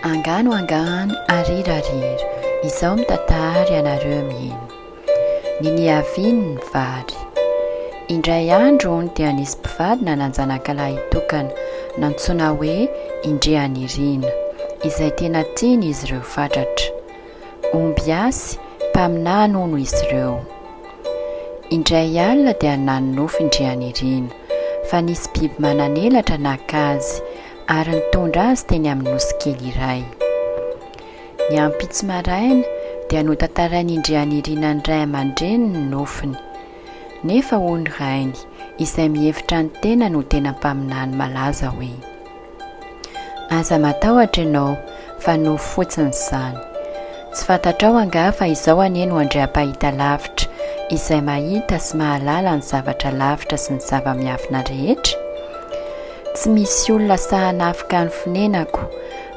Angano arirarira, izao mitantara ianareo miheno. Niniaviny ny vary. Indray andro dia nisy mpivady nananjanakalahy itokana nantsoina hoe Indrianirina, izay tena tiany izy ireo fatratra. Omby asy, mpaminany hono izy ireo. Indray alina dia nanonofy Indrianirina, fa nisy biby mananelatra nakazy ary nitondra azy teny amin'ny nosy kely iray. Ny ampitsy maraina dia notantarain'ny Indrianirina ny ray aman-dreny ny nofiny. Nefa hono rainy, izay mihevitra ny tena no tena mpaminany malaza hoe: aza matahotra ianao, fa nofy fotsiny izany. Tsy fantatrao anga fa izao anieno andriam-pahita lavitra, izay mahita sy mahalala ny zavatra lavitra sy ny zava-miafina rehetra. Tsy misy olona sahanafika ny fonenako,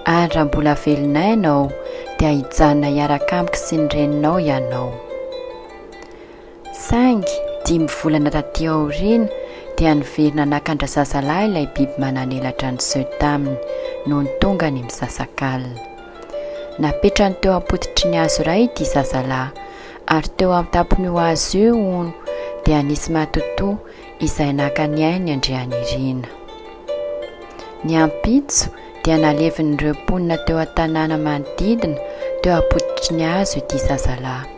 ary raha mbola velonay ianao dia hijanona hiaraka amiko sy ny reninao ianao. Saingy 5 volana taty aoriana dia niverina nakandra zazalahy ilay biby mananelatra niseho taminy noho ny tongany misasakalina. Napetrany teo ampotitry ny hazo iray ity zazalahy, ary teo amin'ny tampon'io hazo io hono dia nisy matotoa izay naka ny ainy Indrianirina. Ny ampitso dia nalevin'ireo mponina teo an-tanàna manodidina teo ampotitry ny hazo ity zazalahy.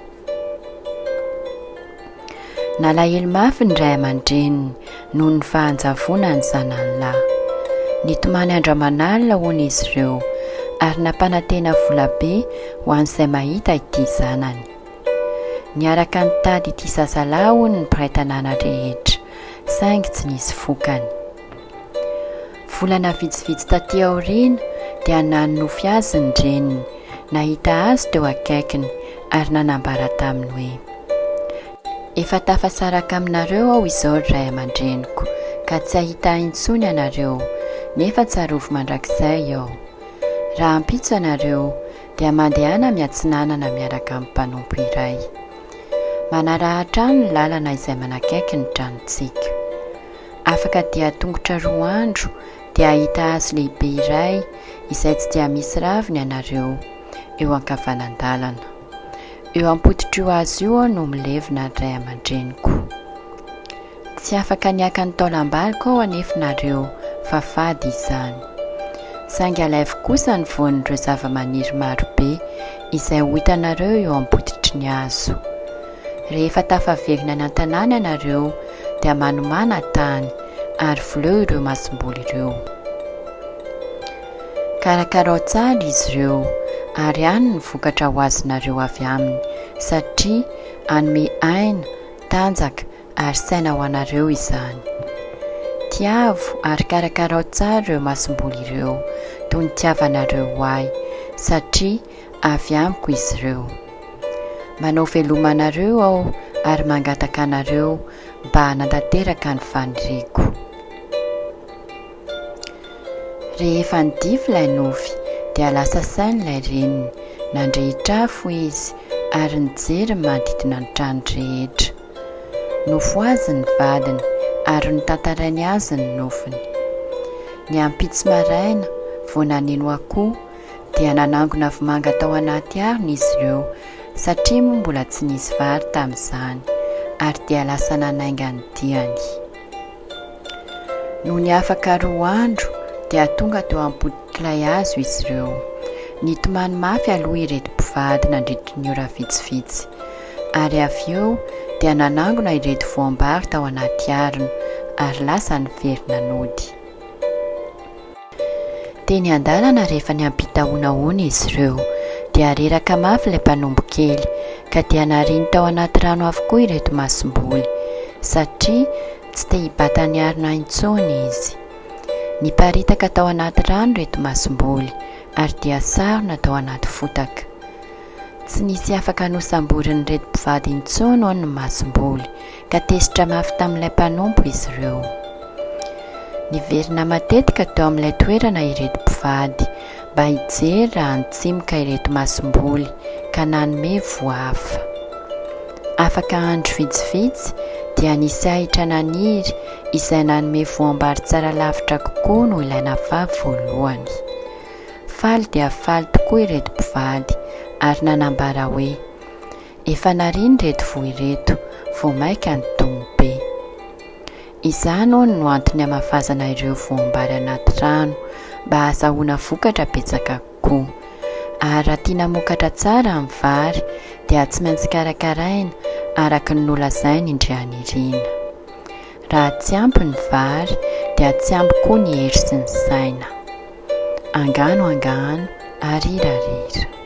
Nalahelo mafy ny ray aman-dreniny noho ny fahanjavona ny zanany lahy. Nitomany andro aman'alina hono izy ireo, ary nampanantena vola be ho an'izay mahita ity zanany. Niaraka nitady ity zazalahy hono ny mpiray tanàna rehetra, saingy tsy nisy fokany. Volana vitsivitsy taty aoriana dia nanonofy azy ny reniny, nahita azy teo akaikiny ary nanambara taminy hoe: efa tafasaraka aminareo aho izao ray aman-dreniko, ka tsy ahita intsony ianareo, nefa tsarovy mandrakizay aho. Raha ampitso ianareo dia mandehana miatsinanana miaraka amin'ny mpanompo iray. Manarahatra ny lalana izay manakaiky ny tranontsika. Afaka dia tongotra 2 andro dia ahita azy lehibe iray izay tsy dia misy raviny ianareo eo ankavanandalana. Eo ampotitry io azo io no milevina ny ray aman-dreniko. Tsy afaka niaka ny taolam-baliko ao anefa nareo, fa fady izany. Saingy alaivo kosa ny voan'ireo zava-maniry marobe izay ho hitanareo eo ampotitry ny hazo. Rehefa tafaverina ny an-tanàna ianareo dia manomana tany ary voleo ireo masom-boly ireo. Karakarao tsara izy ireo, ary any ny vokatra ho azonareo avy aminy, satria anome aina, tanjaka ary saina ho anareo izany. Tiavo ary karakarao tsara ireo masom-boly ireo, toy ny tiavanareo ahy, satria avy amiko izy ireo. Manao velomanareo aho ary mangataka anareo mba hanantanteraka ny faniriko. Rehefa nidify ilay nofy dia lasa sainy ilay reniny, nandrehitra afo izy ary nijery manodidina ny trano rehetra. Nofo azy ny vadiny ary nitantarainy azy ny nofiny. Ny ampitsy maraina vao naneno akoho dia nanangona vomanga tao anaty arona izy ireo, satria moa mbola tsy nisy vary tamin'izany, ary dia lasa nanainga ny diany. Noho ny afaka 2 andro dia tonga teo ampotitry hazo izy ireo. Nitomany mafy aloha ireto mpivady nandritry ny ora vitsivitsy, ary avy eo dia nanangona ireto voambary tao anaty arona ary lasa niverina nody. Teny an-dalana rehefa niampita honahoana izy ireo dia reraka mafy ilay mpanombo kely, ka dia nariny tao anaty rano avokoa ireto masom-boly, satria tsy te hibata ny arona intsony izy. Niparitaka tao anaty rano reto masom-boly ary dia sarona tao anaty fotaka. Tsy nisy afaka nosamboriny reto mpivady intsony ao ny masom-boly, ka tesitra mafy tamin'ilay mpanompo izy ireo. Niverina matetika teo amin'ilay toerana ireto mpivady mba hijery raha nitsimoka ireto masom-boly ka nanome voahafa. Afaka andro vitsivitsy dia nisy ahitra naniry izay nanome voambary tsara lavitra kokoa no ilaina vavy voalohany. faly dia faly tokoa ireto mpivady ary nanambara hoe efa nariny reto voa ireto vao maika ny tomobe. Izany hono no antony hamafazana ireo voambary anaty rano mba hahazahoana vokatra betsaka kokoa. Ary raha tiana mokatra tsara amin'ny vary dia tsy maintsy karakaraina araka ny nolazainy indray anirina. Raha tsy ampy ny vary dia tsy ampy koa ny hery sy ny saina. Angano arira.